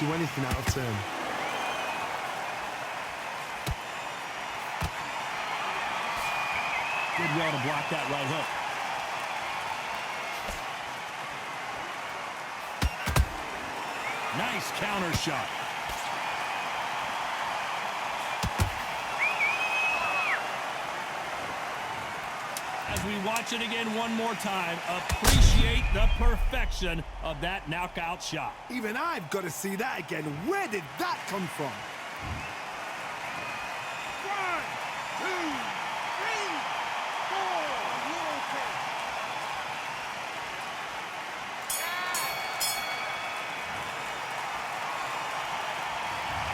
do anything out of turn. Did well to block that right hook. Nice counter shot. As we watch it again one more time, appreciate the perfection of that knockout shot. Even I've got to see that again. Where did that come from? 1, 2, 3, 4. You're okay.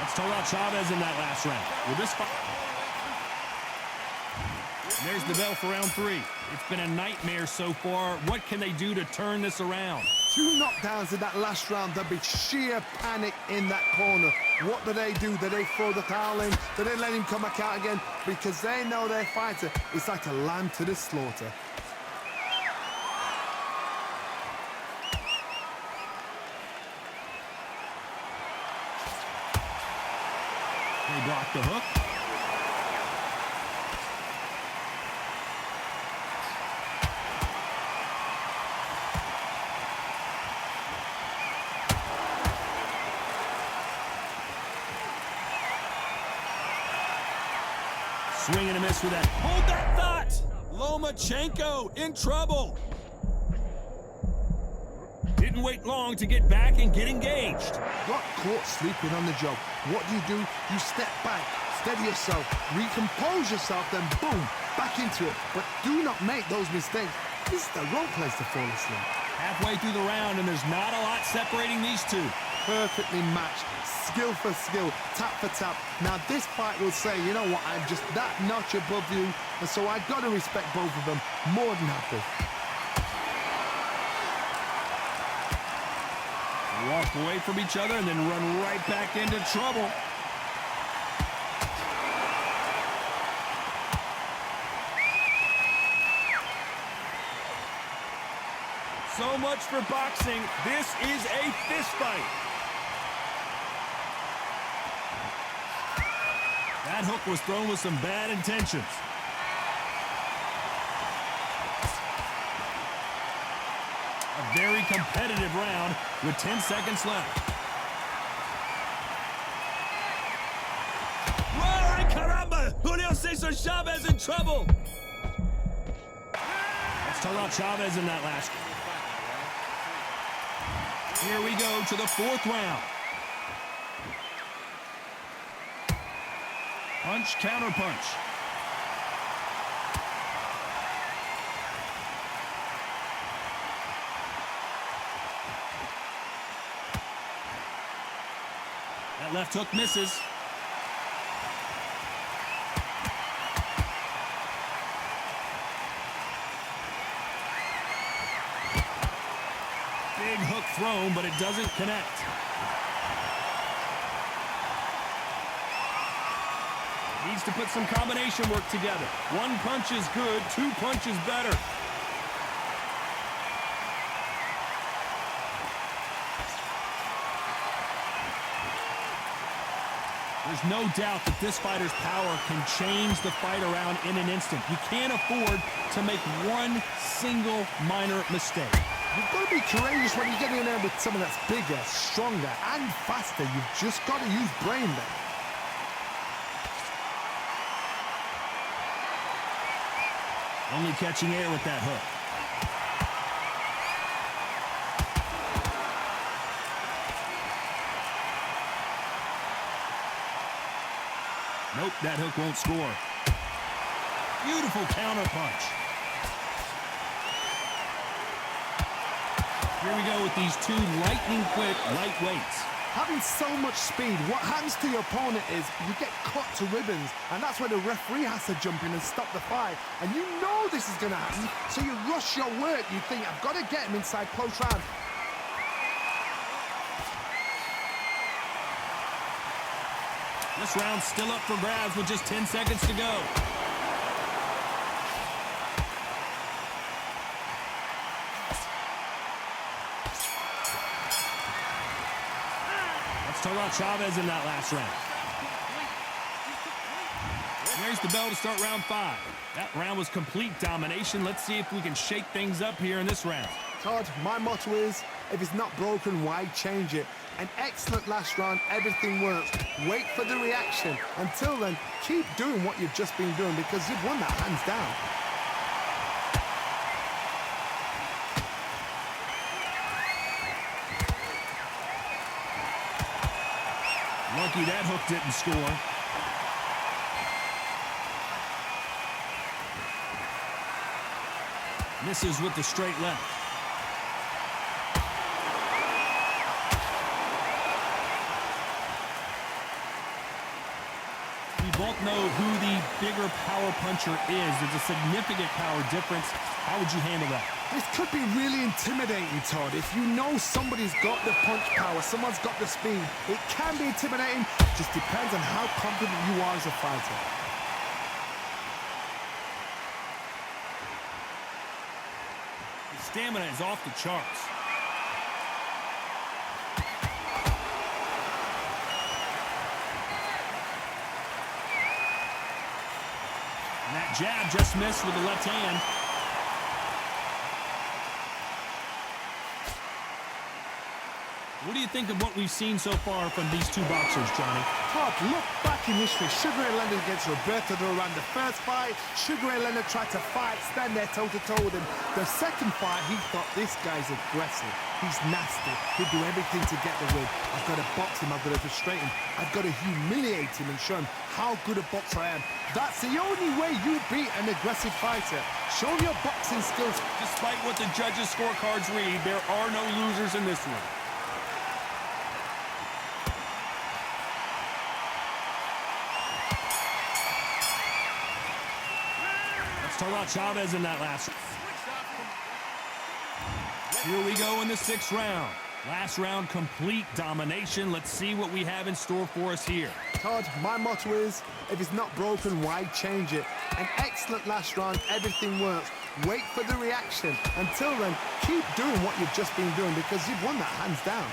Let's talk about Chavez in that last round. Will this fight? There's the bell for round 3. It's been a nightmare so far. What can they do to turn this around? 2 knockdowns in that last round. There'll be sheer panic in that corner. What do? Do they throw the towel in? Do they let him come back out again? Because they know their fighter is like a lamb to the slaughter. They block the hook. Swing and a miss with that. Hold that thought! Lomachenko in trouble. Didn't wait long to get back and get engaged. Got caught sleeping on the job. What do? You step back, steady yourself, recompose yourself, then boom, back into it. But do not make those mistakes. This is the wrong place to fall asleep. Halfway through the round, and there's not a lot separating these two. Perfectly matched, skill for skill, tap for tap. Now this fight will say, you know what, I'm just that notch above you, and so I gotta respect both of them more than happy. Walk away from each other and then run right back into trouble. So much for boxing. This is a fist fight. That hook was thrown with some bad intentions. A very competitive round with 10 seconds left. Whoa, caramba! Julio Cesar Chavez in trouble. Let's talk about Chavez in that last one. Here we go to the 4th round. Punch, counter punch. That left hook misses. Big hook thrown, but it doesn't connect. Needs to put some combination work together. 1 punch is good, 2 punches better. There's no doubt that this fighter's power can change the fight around in an instant. You can't afford to make one single minor mistake. You've got to be courageous when you're getting in there with someone that's bigger, stronger, and faster. You've just got to use brain there. Only catching air with that hook. Nope, that hook won't score. Beautiful counter punch. Here we go with these 2 lightning-quick lightweights. Having so much speed, what happens to your opponent is you get cut to ribbons, and that's where the referee has to jump in and stop the fight. And you know this is going to happen, so you rush your work. You think, I've got to get him inside close round. This round's still up for grabs with just 10 seconds to go. Let's talk about Chavez in that last round. There's the bell to start round 5. That round was complete domination. Let's see if we can shake things up here in this round. Todd, my motto is, if it's not broken, why change it? An excellent last round, everything works. Wait for the reaction. Until then, keep doing what you've just been doing because you've won that hands down. Lucky that hook didn't score. Misses with the straight left. We both know who the bigger power puncher is. There's a significant power difference. How would you handle that? This could be really intimidating, Todd. If you know somebody's got the punch power, someone's got the speed, it can be intimidating. Just depends on how confident you are as a fighter. His stamina is off the charts. And that jab just missed with the left hand. What do you think of what we've seen so far from these two boxers, Johnny? Todd, look back in history. Sugar Ray Leonard against Roberto Duran. The first fight, Sugar Ray Leonard tried to fight, stand there toe-to-toe with him. The second fight, he thought, this guy's aggressive. He's nasty. He'll do everything to get the win. I've got to box him. I've got to frustrate him. I've got to humiliate him and show him how good a boxer I am. That's the only way you beat an aggressive fighter. Show your boxing skills. Despite what the judges' scorecards read, there are no losers in this one. Talk about Chavez in that last. Here we go in the 6th round. Last round, complete domination. Let's see what we have in store for us here. Todd, my motto is, if it's not broken, why change it? An excellent last round, everything works. Wait for the reaction. Until then, keep doing what you've just been doing because you've won that hands down.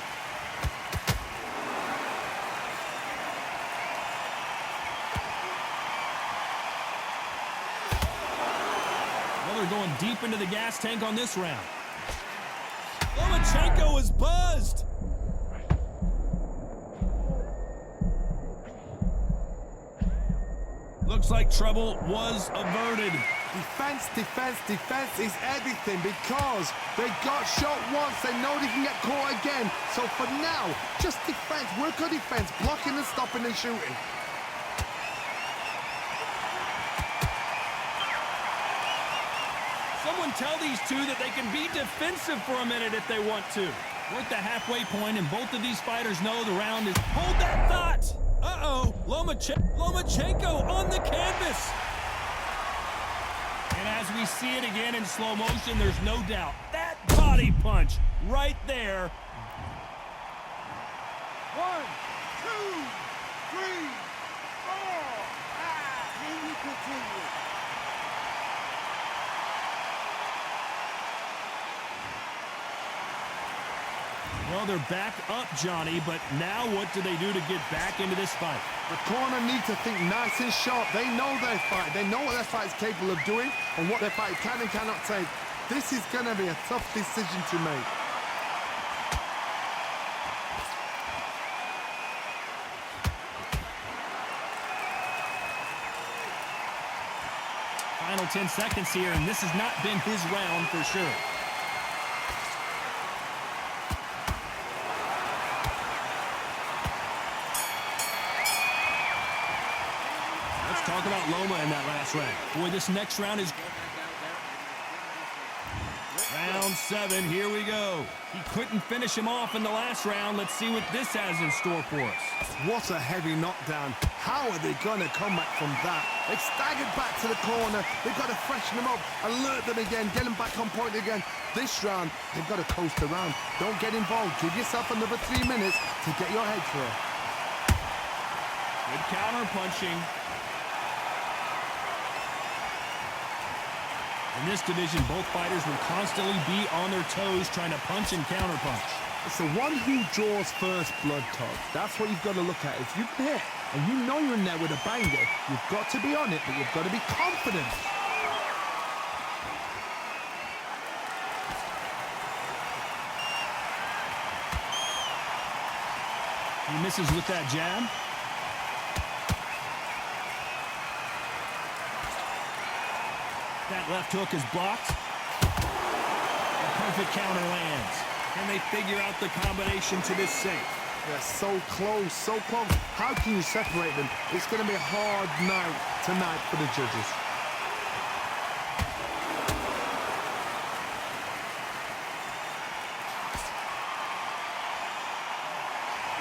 They're going deep into the gas tank on this round. Lomachenko is buzzed. Looks like trouble was averted. Defense, defense, defense is everything because they got shot once. They know they can get caught again. So for now, just defense, work on defense, blocking and stopping and shooting. Someone tell these two that they can be defensive for a minute if they want to. We're at the halfway point, and both of these fighters know the round is... Hold that thought! Uh-oh, Lomachenko on the canvas. And as we see it again in slow motion, there's no doubt. That body punch right there. 1, 2, 3, 4, 5. Here we continue. Well, they're back up, Johnny, but now what do they do to get back into this fight? The corner need to think nice and sharp. They know their fight. They know what their fight is capable of doing and what their fight can and cannot take. This is going to be a tough decision to make. Final 10 seconds here, and this has not been his round for sure. Talk about Loma in that last round. Boy, this next round is... Round 7, here we go. He couldn't finish him off in the last round. Let's see what this has in store for us. What a heavy knockdown. How are they going to come back from that? They've staggered back to the corner. They've got to freshen them up, alert them again, get them back on point again. This round, they've got to coast around. Don't get involved. Give yourself another 3 minutes to get your head clear. Good counter punching. In this division, both fighters will constantly be on their toes trying to punch and counterpunch. It's the one who draws first blood, Todd. That's what you've got to look at. If you hit and you know you're in there with a banger, you've got to be on it, but you've got to be confident. He misses with that jab. That left hook is blocked. A perfect counter lands. And they figure out the combination to this safe. They're so close, so close. How can you separate them? It's going to be a hard night tonight for the judges.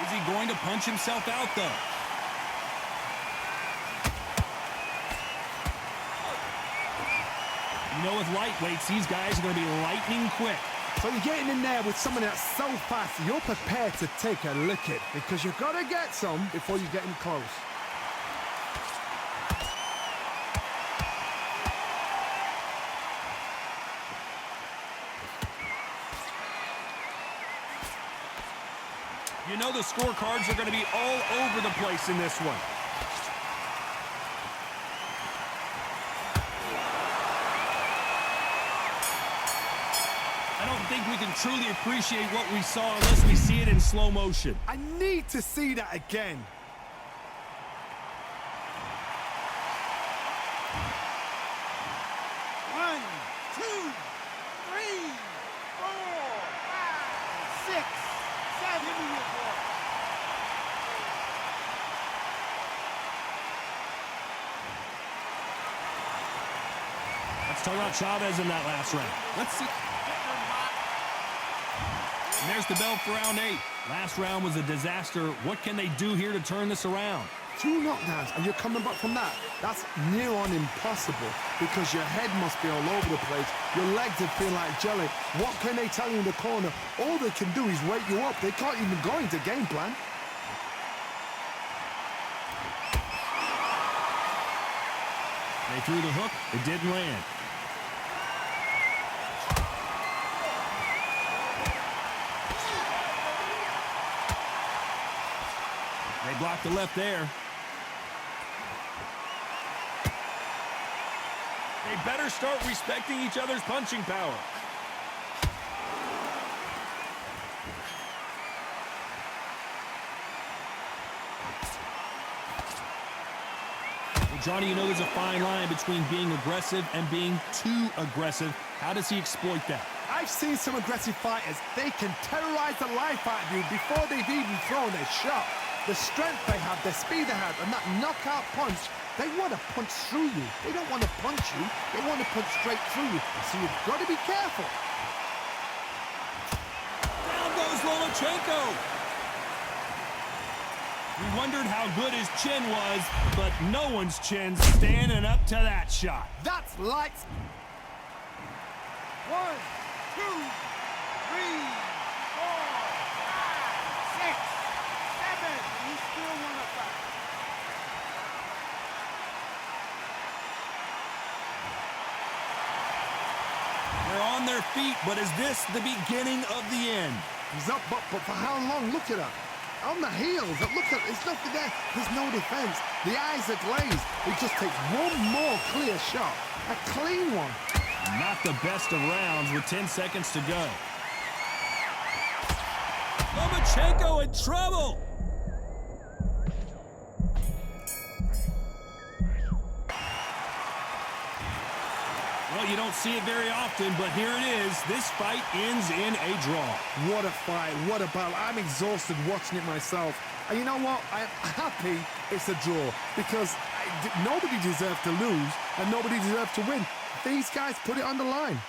Is he going to punch himself out, though? You know, with lightweights, these guys are going to be lightning quick. So you're getting in there with someone that's so fast, you're prepared to take a licking because you've got to get some before you get in close. You know the scorecards are going to be all over the place in this one. I don't think we can truly appreciate what we saw unless we see it in slow motion. I need to see that again. One, two, three, 4, 5, 6, 7. Give me your ball. Let's talk about Chavez in that last round. Let's see. And there's the bell for round 8. Last round was a disaster. What can they do here to turn this around? 2 knockdowns and you're coming back from that. That's near on impossible because your head must be all over the place. Your legs would feel like jelly. What can they tell you in the corner? All they can do is wake you up. They can't even go into game plan. They threw the hook. It didn't land. They blocked the left there. They better start respecting each other's punching power. Well, Johnny, you know there's a fine line between being aggressive and being too aggressive. How does he exploit that? I've seen some aggressive fighters. They can terrorize the life out of you before they've even thrown their shot. The strength they have, the speed they have, and that knockout punch, they want to punch through you. They don't want to punch you. They want to punch straight through you. So you've got to be careful. Down goes Lomachenko. We wondered how good his chin was, but no one's chin's standing up to that shot. That's lights. 1, 2, 3, 4, 5, 6, 7. You still want to fight. They're on their feet, but is this the beginning of the end? He's up, but for how long? Look at that. On the heels. Look at, there's nothing there. There's no defense. The eyes are glazed. He just takes one more clear shot. A clean one. Not the best of rounds with 10 seconds to go. Lomachenko in trouble. Well, you don't see it very often, but here it is. This fight ends in a draw. What a fight. What a battle. I'm exhausted watching it myself. And you know what? I'm happy it's a draw because nobody deserved to lose and nobody deserved to win. These guys put it on the line.